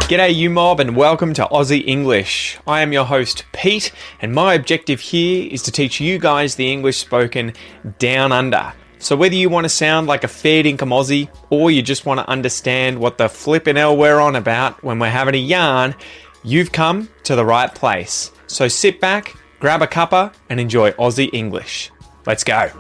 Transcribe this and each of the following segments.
G'day you mob and welcome to Aussie English. I am your host Pete and my objective here is to teach you guys the English spoken down under. So whether you want to sound like a fair dinkum Aussie or you just want to understand what the flippin' hell we're on about when we're having a yarn, you've come to the right place. So sit back, grab a cuppa and enjoy Aussie English. Let's go.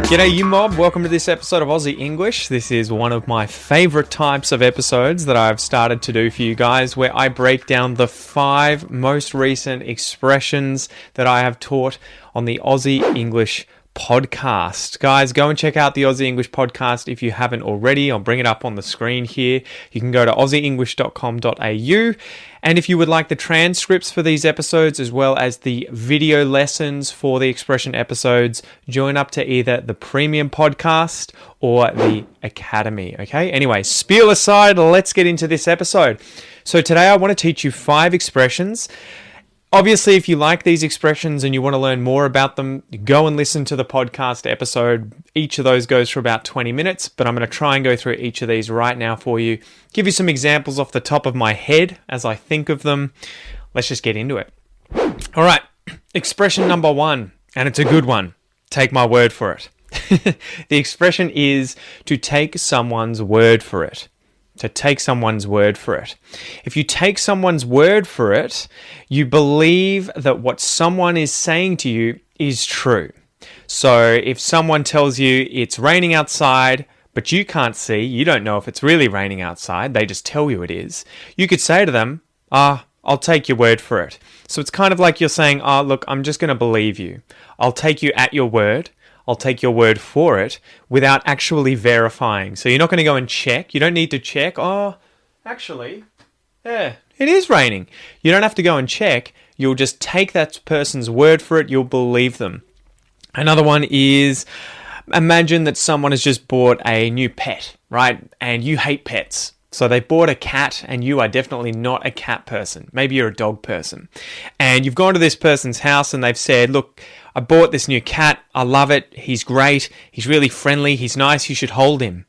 G'day you mob, welcome to this episode of Aussie English. This is one of my favourite types of episodes that I've started to do for you guys where I break down the 5 most recent expressions that I have taught on the Aussie English podcast. Guys, go and check out the Aussie English podcast if you haven't already. I'll bring it up on the screen here. You can go to aussieenglish.com.au. And if you would like the transcripts for these episodes as well as the video lessons for the expression episodes, join up to either the premium podcast or the academy. Okay, anyway, spiel aside, let's get into this episode. So today I want to teach you 5 expressions. Obviously, if you like these expressions and you want to learn more about them, go and listen to the podcast episode. Each of those goes for about 20 minutes, but I'm going to try and go through each of these right now for you. Give you some examples off the top of my head as I think of them. Let's just get into it. All right, expression number 1, and it's a good one. Take my word for it. The expression is to take someone's word for it. To take someone's word for it. If you take someone's word for it, you believe that what someone is saying to you is true. So if someone tells you it's raining outside, but you can't see, you don't know if it's really raining outside, they just tell you it is, you could say to them, I'll take your word for it. So it's kind of like you're saying, look, I'm just going to believe you. I'll take you at your word. I'll take your word for it without actually verifying. So you're not going to go and check. You don't need to check. Actually, yeah, it is raining. You don't have to go and check. You'll just take that person's word for it. You'll believe them. Another one is, imagine that someone has just bought a new pet, right? And you hate pets. So they bought a cat and you are definitely not a cat person. Maybe you're a dog person. And you've gone to this person's house and they've said, look, I bought this new cat. I love it. He's great. He's really friendly. He's nice. You should hold him.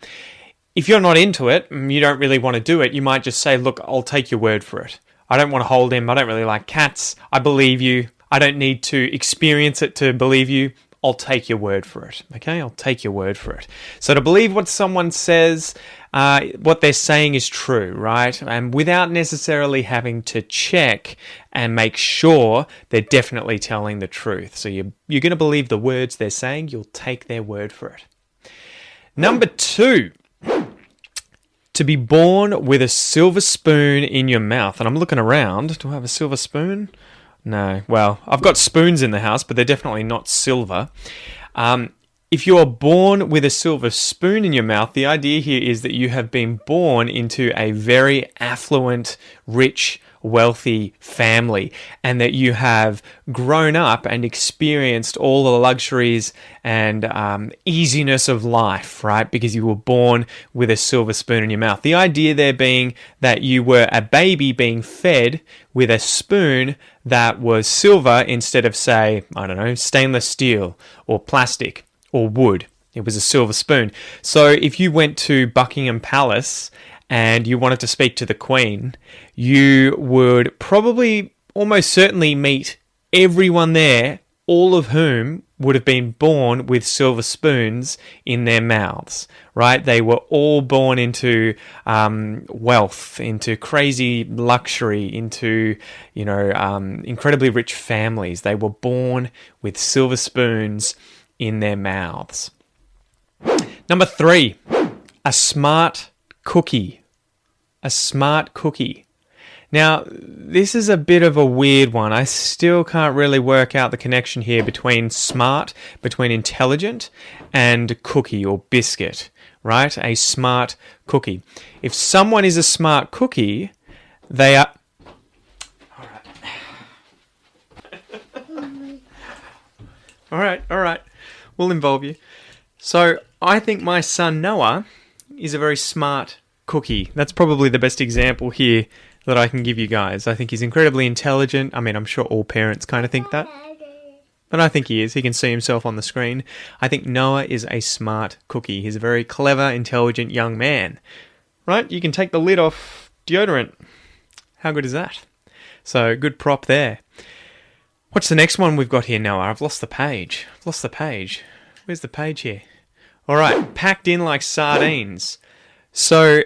If you're not into it, you don't really want to do it, you might just say, look, I'll take your word for it. I don't want to hold him. I don't really like cats. I believe you. I don't need to experience it to believe you. I'll take your word for it. Okay? I'll take your word for it. So to believe what someone says, what they're saying is true, right? And without necessarily having to check and make sure they're definitely telling the truth. So you're going to believe the words they're saying. You'll take their word for it. Number 2, to be born with a silver spoon in your mouth. And I'm looking around. Do I have a silver spoon? No. Well, I've got spoons in the house, but they're definitely not silver. If you are born with a silver spoon in your mouth, the idea here is that you have been born into a very affluent, rich, wealthy family and that you have grown up and experienced all the luxuries and easiness of life, right? Because you were born with a silver spoon in your mouth. The idea there being that you were a baby being fed with a spoon that was silver instead of, say, I don't know, stainless steel or plastic or wood. It was a silver spoon. So if you went to Buckingham Palace and you wanted to speak to the Queen, you would probably almost certainly meet everyone there, all of whom would have been born with silver spoons in their mouths, right? They were all born into wealth, into crazy luxury, into, incredibly rich families. They were born with silver spoons in their mouths. Number 3, a smart cookie. A smart cookie. Now, this is a bit of a weird one. I still can't really work out the connection here between smart, between intelligent, and cookie or biscuit, right? A smart cookie. If someone is a smart cookie, they are... All right. We'll involve you. So, I think my son Noah is a very smart cookie. That's probably the best example here that I can give you guys. I think he's incredibly intelligent. I mean, I'm sure all parents kind of think that. But I think he is. He can see himself on the screen. I think Noah is a smart cookie. He's a very clever, intelligent young man. Right? You can take the lid off deodorant. How good is that? So, good prop there. What's the next one we've got here, Noah? I've lost the page. Where's the page here? All right. Packed in like sardines. So,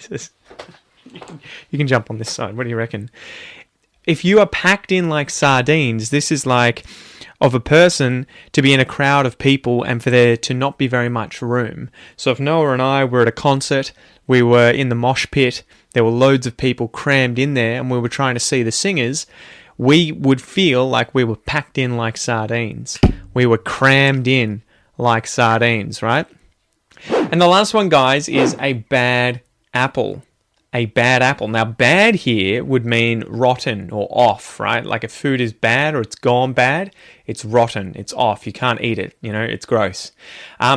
you can jump on this side. What do you reckon? If you are packed in like sardines, this is like of a person to be in a crowd of people and for there to not be very much room. So if Noah and I were at a concert, we were in the mosh pit, there were loads of people crammed in there and we were trying to see the singers, we would feel like we were packed in like sardines. We were crammed in like sardines, right? And the last one, guys, is a bad apple. A bad apple. Now, bad here would mean rotten or off, right? Like if food is bad or it's gone bad, it's rotten, it's off. You can't eat it, it's gross.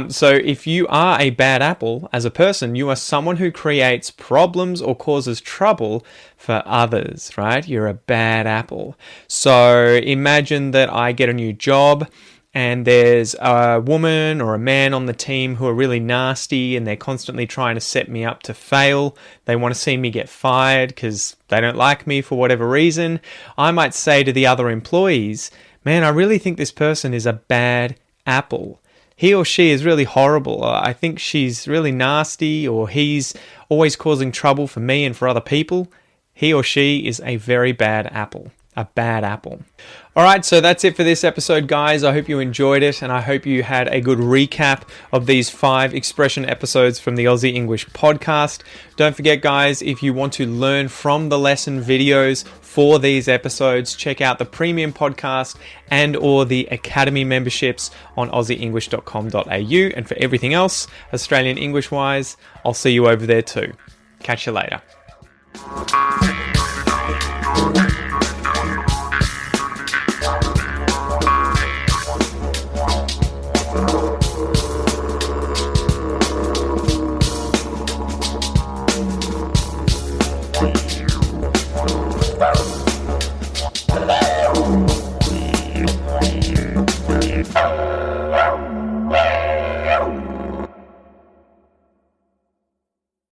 So if you are a bad apple as a person, you are someone who creates problems or causes trouble for others, right? You're a bad apple. So imagine that I get a new job and there's a woman or a man on the team who are really nasty and they're constantly trying to set me up to fail. They want to see me get fired because they don't like me for whatever reason. I might say to the other employees, man, I really think this person is a bad apple. He or she is really horrible. I think she's really nasty, or he's always causing trouble for me and for other people. He or she is a very bad apple. A bad apple. Alright, so that's it for this episode, guys. I hope you enjoyed it, and I hope you had a good recap of these 5 expression episodes from the Aussie English podcast. Don't forget, guys, if you want to learn from the lesson videos for these episodes, check out the premium podcast and or the academy memberships on aussieenglish.com.au. And for everything else, Australian English-wise, I'll see you over there too. Catch you later.